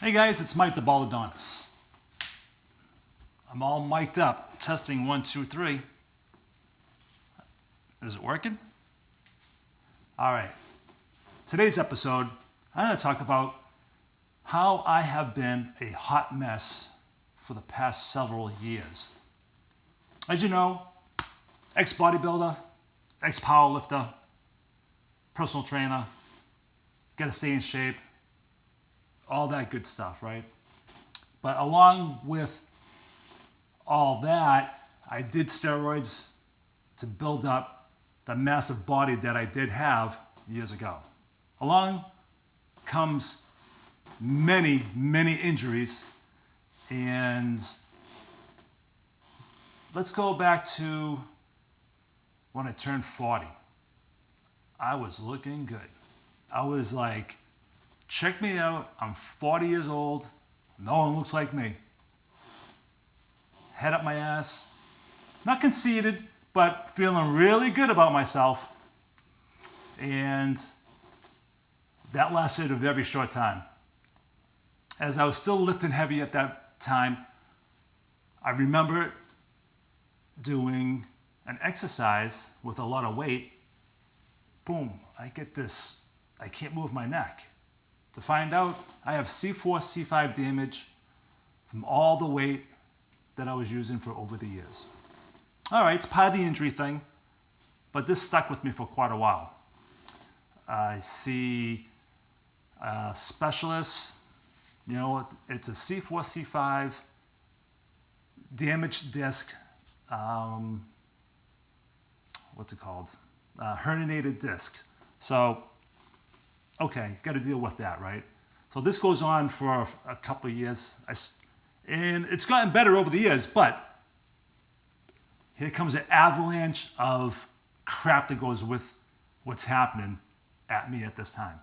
Hey guys, it's Mike the Baldadonis. I'm all mic'd up. Testing 1, 2, 3. Is it working? All right. Today's episode, I'm going to talk about how I have been a hot mess for the past several years. As you know, ex-bodybuilder, ex-powerlifter, personal trainer, got to stay in shape, all that good stuff, right? But along with all that, I did steroids to build up the massive body that I did have years ago. Along comes many, many injuries, and let's go back to when I turned 40. I was looking good. I was like, check me out, I'm 40 years old, no one looks like me. Head up my ass, not conceited, but feeling really good about myself. And that lasted a very short time. As I was still lifting heavy at that time, I remember doing an exercise with a lot of weight. Boom, I get this, I can't move my neck. To find out, I have C4, C5 damage from all the weight that I was using for over the years. All right, it's part of the injury thing, but this stuck with me for quite a while. I see specialists, you know, it's a C4, C5 damaged disc, what's it called? Herniated disc. So, okay, got to deal with that, right? So this goes on for a couple of years, and it's gotten better over the years, but here comes an avalanche of crap that goes with what's happening at me at this time.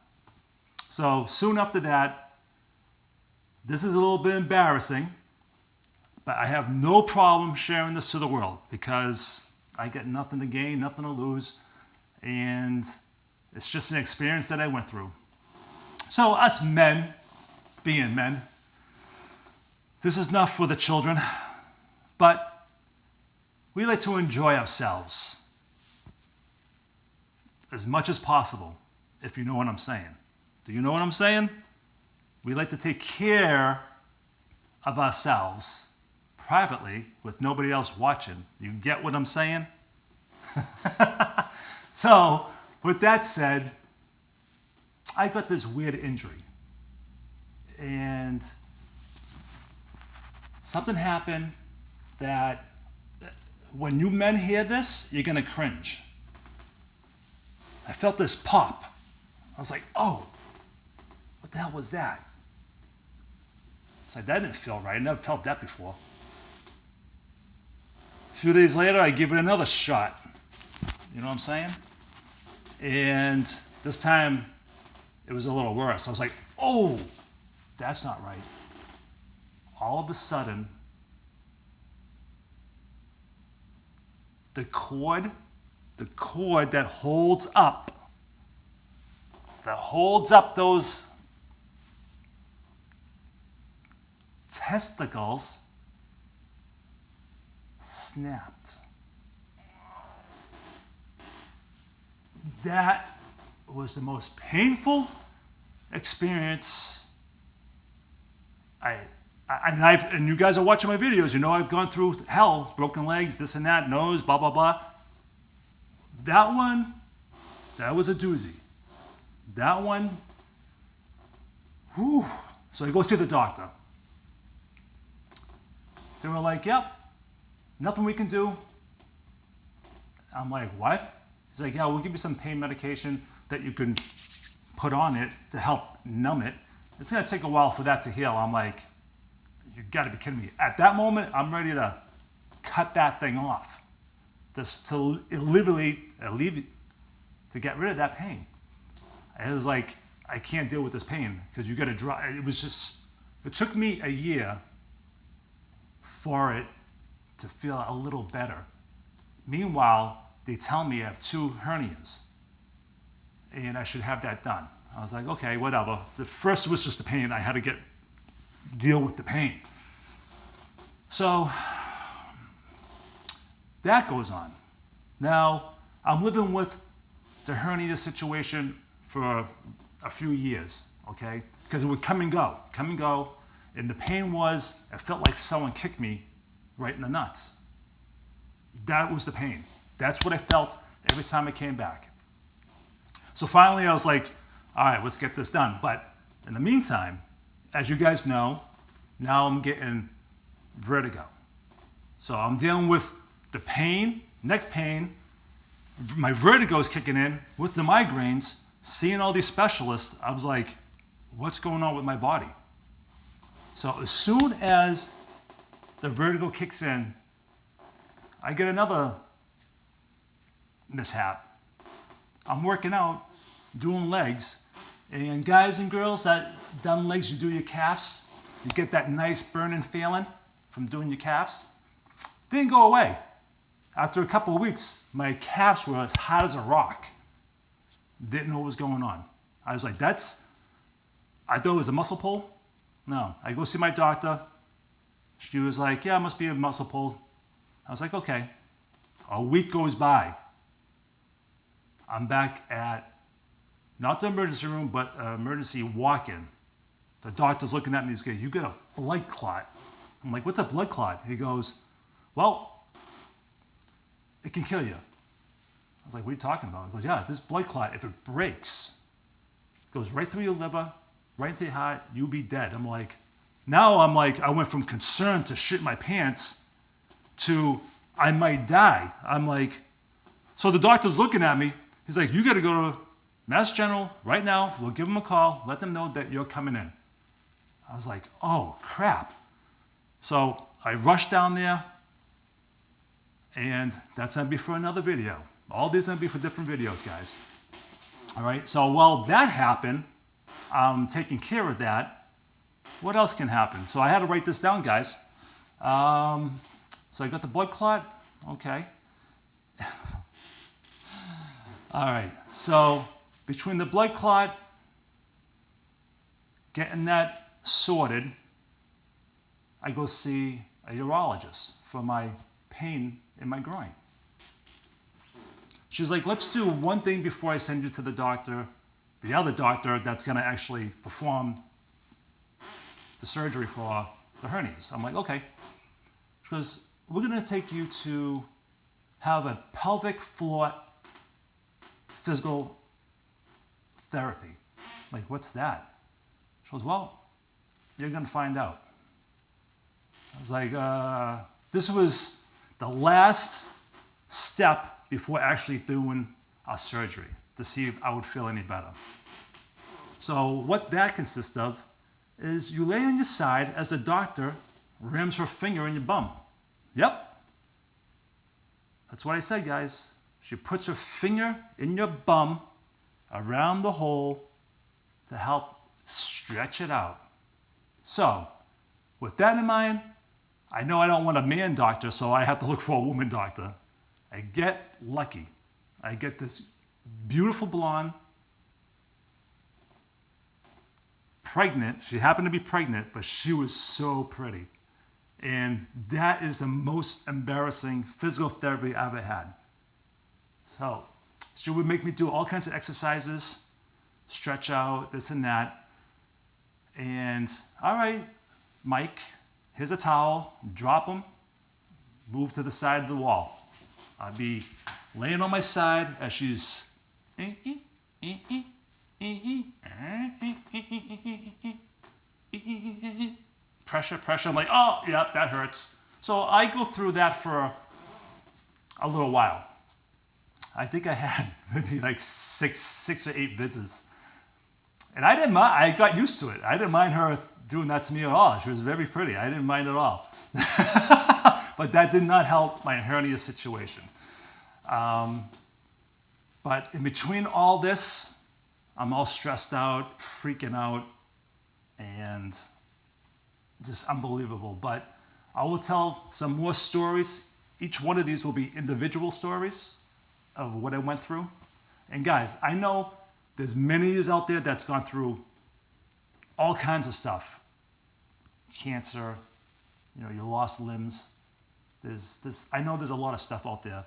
So soon after that, this is a little bit embarrassing, but I have no problem sharing this to the world because I get nothing to gain, nothing to lose, and it's just an experience that I went through. So us men, being men, this is not for the children, but we like to enjoy ourselves as much as possible, if you know what I'm saying. Do you know what I'm saying? We like to take care of ourselves privately with nobody else watching. You get what I'm saying? So, with that said, I got this weird injury. And something happened that when you men hear this, you're going to cringe. I felt this pop. I was like, oh, what the hell was that? It's like, that didn't feel right. I never felt that before. A few days later, I give it another shot. You know what I'm saying? And this time, it was a little worse. I was like, oh, that's not right. All of a sudden, the cord that holds up those testicles snapped. That was the most painful experience. And you guys are watching my videos, you know I've gone through hell, broken legs, this and that, nose, blah, blah, blah. That one, that was a doozy. That one, whew. So I go see the doctor. They were like, yep, nothing we can do. I'm like, what? He's like, yeah, we'll give you some pain medication that you can put on it to help numb it. It's going to take a while for that to heal. I'm like, you got to be kidding me. At that moment, I'm ready to cut that thing off. Just to alleviate, to get rid of that pain. It was like, I can't deal with this pain because you got to dry. It took me a year for it to feel a little better. Meanwhile, they tell me I have 2 hernias and I should have that done. I was like, okay, whatever. The first was just the pain. I had to get deal with the pain. So that goes on. Now, I'm living with the hernia situation for a few years, okay? Because it would come and go, and the pain was, it felt like someone kicked me right in the nuts. That was the pain. That's what I felt every time I came back. So finally I was like, all right, let's get this done. But in the meantime, as you guys know, now I'm getting vertigo. So I'm dealing with the pain, neck pain, my vertigo is kicking in with the migraines, seeing all these specialists. I was like, what's going on with my body? So as soon as the vertigo kicks in, I get another mishap. I'm working out, doing legs, and guys and girls that done legs, you do your calves, you get that nice burning feeling from doing your calves. Didn't go away. After a couple of weeks, my calves were as hot as a rock. Didn't know what was going on. I was like, I thought it was a muscle pull. No, I go see my doctor. She was like, yeah, it must be a muscle pull. I was like, okay. A week goes by. I'm back at, not the emergency room, but emergency walk-in. The doctor's looking at me, he's going, you got a blood clot. I'm like, what's a blood clot? He goes, well, it can kill you. I was like, what are you talking about? He goes, yeah, this blood clot, if it breaks, goes right through your liver, right into your heart, you'll be dead. I'm like, I went from concern to shit my pants to I might die. I'm like, so the doctor's looking at me. He's like, you got to go to Mass General right now. We'll give them a call. Let them know that you're coming in. I was like, oh, crap. So I rushed down there, and that's going to be for another video. All these are going to be for different videos, guys. All right, so while that happened, I'm taking care of that. What else can happen? So I had to write this down, guys. So I got the blood clot. Okay. All right, so between the blood clot, getting that sorted, I go see a urologist for my pain in my groin. She's like, let's do one thing before I send you to the doctor, the other doctor that's gonna actually perform the surgery for the hernias. I'm like, okay. She goes, we're gonna take you to have a pelvic floor physical therapy. I'm like, what's that? She goes, well, you're gonna find out. I was like, this was the last step before actually doing our surgery to see if I would feel any better. So what that consists of is you lay on your side as the doctor rams her finger in your bum. Yep. That's what I said, guys. She puts her finger in your bum around the hole to help stretch it out. So with that in mind, I know I don't want a man doctor, so I have to look for a woman doctor. I get lucky. I get this beautiful blonde, pregnant. She happened to be pregnant, but she was so pretty. And that is the most embarrassing physical therapy I ever had. So she would make me do all kinds of exercises, stretch out, this and that. And all right, Mike, here's a towel, drop them, move to the side of the wall. I'd be laying on my side as she's pressure. I'm like, oh, yeah, that hurts. So I go through that for a little while. I think I had maybe like six or eight visits. And I didn't mind, I got used to it. I didn't mind her doing that to me at all. She was very pretty. I didn't mind at all. But that did not help my hernia situation. But in between all this, I'm all stressed out, freaking out, and just unbelievable. But I will tell some more stories. Each one of these will be individual stories of what I went through. And guys, I know there's many of you out there that's gone through all kinds of stuff. cancer, you lost limbs. I know there's a lot of stuff out there,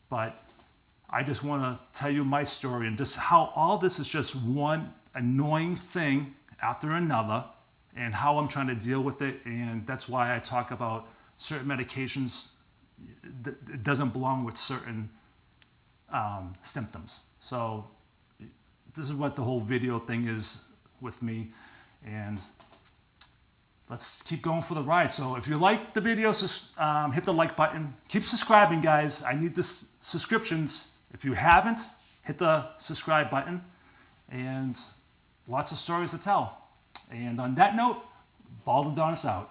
but I just want to tell you my story and just how all this is just one annoying thing after another, and how I'm trying to deal with it. And that's why I talk about certain medications. It doesn't belong with certain symptoms. So this is what the whole video thing is with me, and let's keep going for the ride. So if you like the video, hit the like button. Keep subscribing, guys. I need the subscriptions. If you haven't, hit the subscribe button, and lots of stories to tell. And on that note, Baldadonis out.